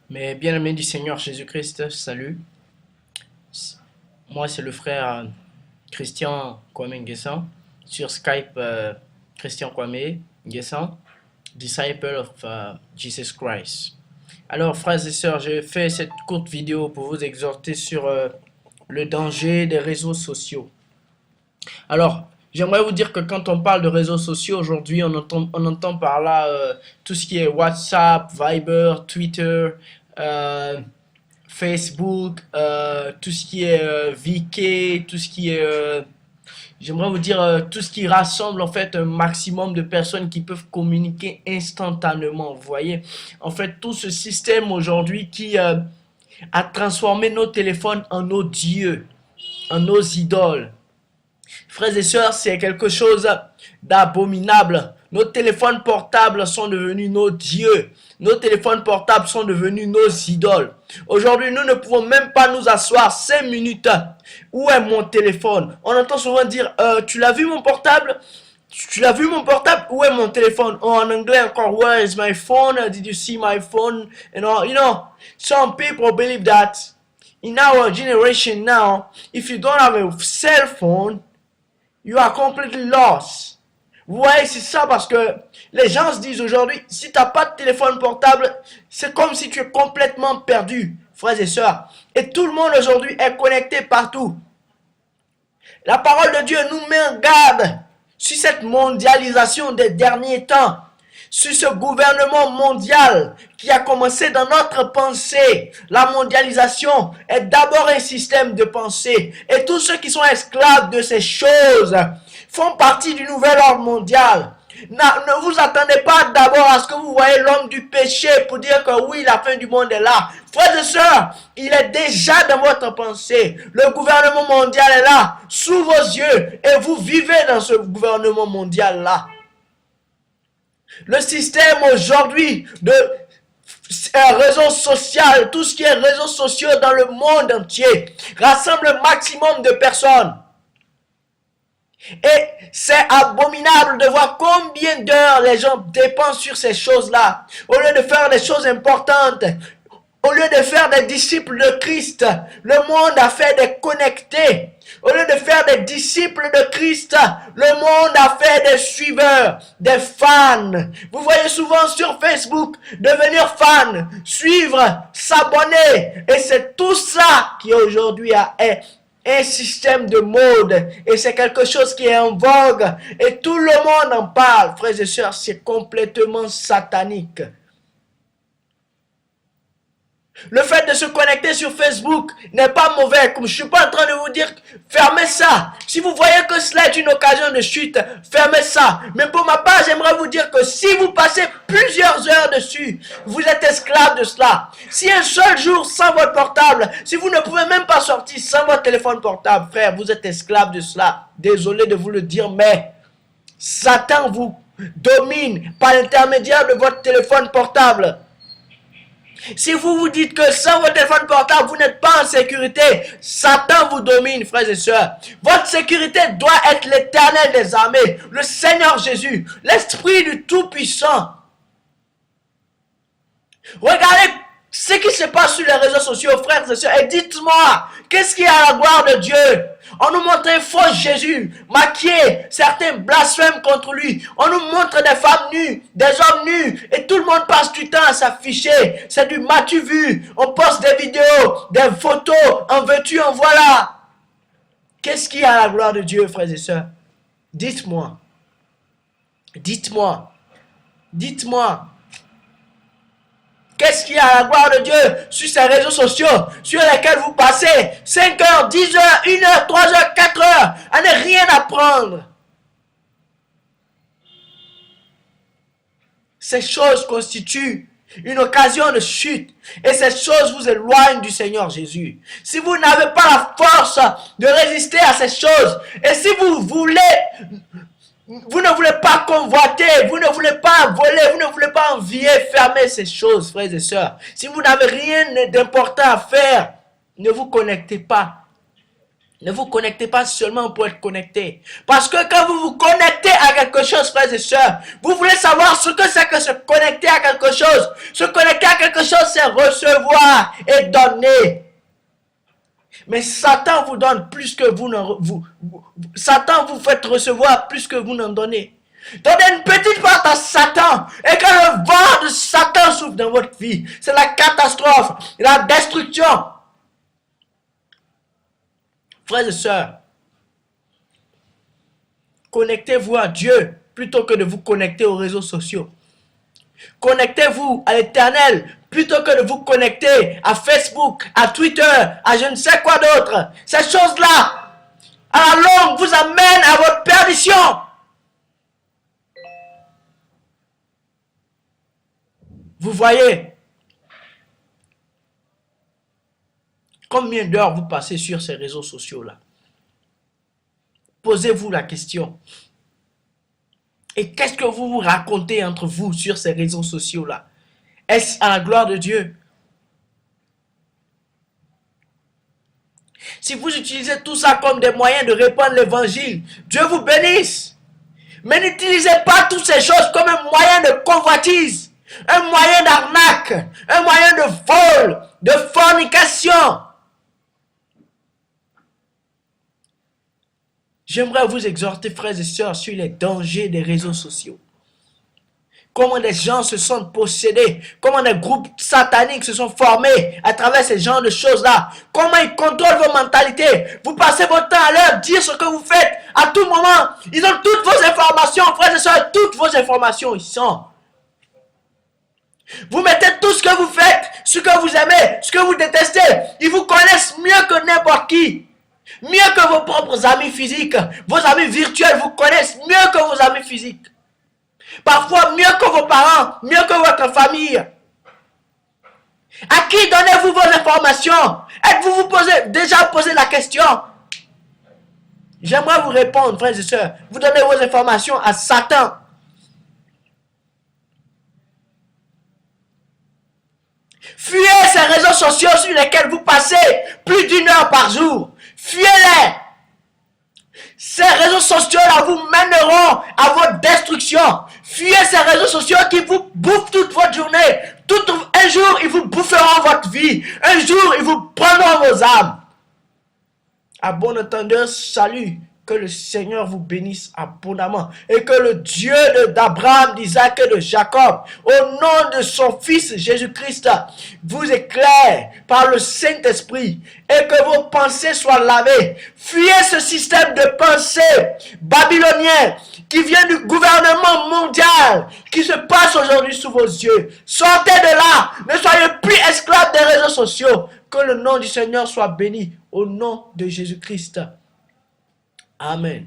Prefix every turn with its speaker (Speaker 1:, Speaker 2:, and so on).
Speaker 1: Mes bien-aimés du Seigneur Jésus-Christ, salut. Moi, c'est le frère Christian Kwame Nguessan. Sur Skype, Christian Kwame Nguessan, Disciple of Jesus Christ. Alors, frères et sœurs, j'ai fait cette courte vidéo pour vous exhorter sur le danger des réseaux sociaux. Alors, j'aimerais vous dire que quand on parle de réseaux sociaux, aujourd'hui, on entend par là tout ce qui est WhatsApp, Viber, Twitter, euh, Facebook, tout ce qui est VK, tout ce qui est, j'aimerais vous dire, tout ce qui rassemble en fait un maximum de personnes qui peuvent communiquer instantanément. Vous voyez, en fait, tout ce système aujourd'hui qui a transformé nos téléphones en nos dieux, en nos idoles. Frères et sœurs, c'est quelque chose d'abominable. Nos téléphones portables sont devenus nos dieux. Nos téléphones portables sont devenus nos idoles. Aujourd'hui, nous ne pouvons même pas nous asseoir 5 minutes. Où est mon téléphone? On entend souvent dire, tu l'as vu mon portable? Tu l'as vu mon portable? Où est mon téléphone? Oh, en anglais encore, where is my phone? Did you see my phone? And all, some people believe that in our generation now, if you don't have a cell phone, you are completely lost. Vous voyez, c'est ça parce que les gens se disent aujourd'hui, si tu n'as pas de téléphone portable, c'est comme si tu es complètement perdu, frères et sœurs. Et tout le monde aujourd'hui est connecté partout. La parole de Dieu nous met en garde sur cette mondialisation des derniers temps, sur ce gouvernement mondial qui a commencé dans notre pensée. La mondialisation est d'abord un système de pensée. Et tous ceux qui sont esclaves de ces choses font partie du nouvel ordre mondial. Ne vous attendez pas d'abord à ce que vous voyez l'homme du péché pour dire que oui, la fin du monde est là. Frères et sœurs, il est déjà dans votre pensée. Le gouvernement mondial est là, sous vos yeux, et vous vivez dans ce gouvernement mondial-là. Le système aujourd'hui de réseaux sociaux, tout ce qui est réseaux sociaux dans le monde entier, rassemble un maximum de personnes. Et c'est abominable de voir combien d'heures les gens dépensent sur ces choses-là. Au lieu de faire des choses importantes, au lieu de faire des disciples de Christ, le monde a fait des connectés. Au lieu de faire des disciples de Christ, le monde a fait des suiveurs, des fans. Vous voyez souvent sur Facebook, devenir fan, suivre, s'abonner. Et c'est tout ça qui aujourd'hui est un système de mode. Et c'est quelque chose qui est en vogue. Et tout le monde en parle. Frères et sœurs, c'est complètement satanique. Le fait de se connecter sur Facebook n'est pas mauvais. Comme je ne suis pas en train de vous dire, fermez ça. Si vous voyez que cela est une occasion de chute, fermez ça. Mais pour ma part, j'aimerais vous dire que si vous passez plusieurs heures dessus, vous êtes esclave de cela. Si un seul jour sans votre portable, si vous ne pouvez même pas sortir sans votre téléphone portable, frère, vous êtes esclave de cela. Désolé de vous le dire, mais Satan vous domine par l'intermédiaire de votre téléphone portable. Si vous vous dites que sans votre téléphone portable, vous n'êtes pas en sécurité, Satan vous domine, frères et sœurs. Votre sécurité doit être l'Éternel des armées, le Seigneur Jésus, l'Esprit du Tout-Puissant. Regardez ce qui se passe sur les réseaux sociaux, frères et sœurs, et dites-moi, qu'est-ce qui est à la gloire de Dieu? On nous montre un faux Jésus, maquillé, certains blasphèment contre lui. On nous montre des femmes nues, des hommes nus, et tout le monde passe du temps à s'afficher. C'est du m'as-tu vu? On poste des vidéos, des photos, en veux-tu, en voilà. Qu'est-ce qui est à la gloire de Dieu, frères et sœurs? Dites-moi. Dites-moi. Dites-moi. Qu'est-ce qu'il y a à la gloire de Dieu sur ces réseaux sociaux sur lesquels vous passez 5 heures, 10 heures, 1 heure, 3 heures, 4 heures à ne rien apprendre? Ces choses constituent une occasion de chute. Et ces choses vous éloignent du Seigneur Jésus. Si vous n'avez pas la force de résister à ces choses, et si vous ne voulez pas convoiter, vous ne voulez pas voler, vous ne voulez pas envier, fermez ces choses, frères et sœurs. Si vous n'avez rien d'important à faire, ne vous connectez pas. Ne vous connectez pas seulement pour être connecté. Parce que quand vous vous connectez à quelque chose, frères et sœurs, vous voulez savoir ce que c'est que se connecter à quelque chose. Se connecter à quelque chose, c'est recevoir et donner. Mais Satan vous donne plus que Satan vous fait recevoir plus que vous n'en donnez. Donnez une petite part à Satan. Et quand le vent de Satan souffle dans votre vie, c'est la catastrophe, la destruction. Frères et sœurs, connectez-vous à Dieu plutôt que de vous connecter aux réseaux sociaux. Connectez-vous à l'Éternel plutôt que de vous connecter à Facebook, à Twitter, à je ne sais quoi d'autre. Ces choses-là, à la longue, vous amènent à votre perdition. Vous voyez combien d'heures vous passez sur ces réseaux sociaux-là? Posez-vous la question. Et qu'est-ce que vous vous racontez entre vous sur ces réseaux sociaux-là? Est-ce à la gloire de Dieu? Si vous utilisez tout ça comme des moyens de répandre l'évangile, Dieu vous bénisse. Mais n'utilisez pas toutes ces choses comme un moyen de convoitise, un moyen d'arnaque, un moyen de vol, de fornication. J'aimerais vous exhorter, frères et sœurs, sur les dangers des réseaux sociaux. Comment des gens se sont possédés, comment des groupes sataniques se sont formés à travers ces genres de choses-là. Comment ils contrôlent vos mentalités. Vous passez votre temps à leur dire ce que vous faites à tout moment. Ils ont toutes vos informations, frères et sœurs, toutes vos informations, ils sont. Vous mettez tout ce que vous faites, ce que vous aimez, ce que vous détestez. Ils vous connaissent mieux que n'importe qui. Mieux que vos propres amis physiques. Vos amis virtuels vous connaissent mieux que vos amis physiques. Parfois mieux que vos parents, mieux que votre famille. À qui donnez-vous vos informations? Êtes-vous déjà posé la question? J'aimerais vous répondre, frères et sœurs. Vous donnez vos informations à Satan. Fuyez ces réseaux sociaux sur lesquels vous passez plus d'1 heure par jour. Fuyez-les. Ces réseaux sociaux-là vous mèneront à votre destruction. Fuyez ces réseaux sociaux qui vous bouffent toute votre journée. Un jour, ils vous boufferont votre vie. Un jour, ils vous prendront vos âmes. À bon entendeur, salut. Que le Seigneur vous bénisse abondamment. Et que le Dieu d'Abraham, d'Isaac et de Jacob, au nom de son Fils Jésus-Christ, vous éclaire par le Saint-Esprit. Et que vos pensées soient lavées. Fuyez ce système de pensée babylonien qui vient du gouvernement mondial, qui se passe aujourd'hui sous vos yeux. Sortez de là. Ne soyez plus esclaves des réseaux sociaux. Que le nom du Seigneur soit béni au nom de Jésus-Christ. Amen.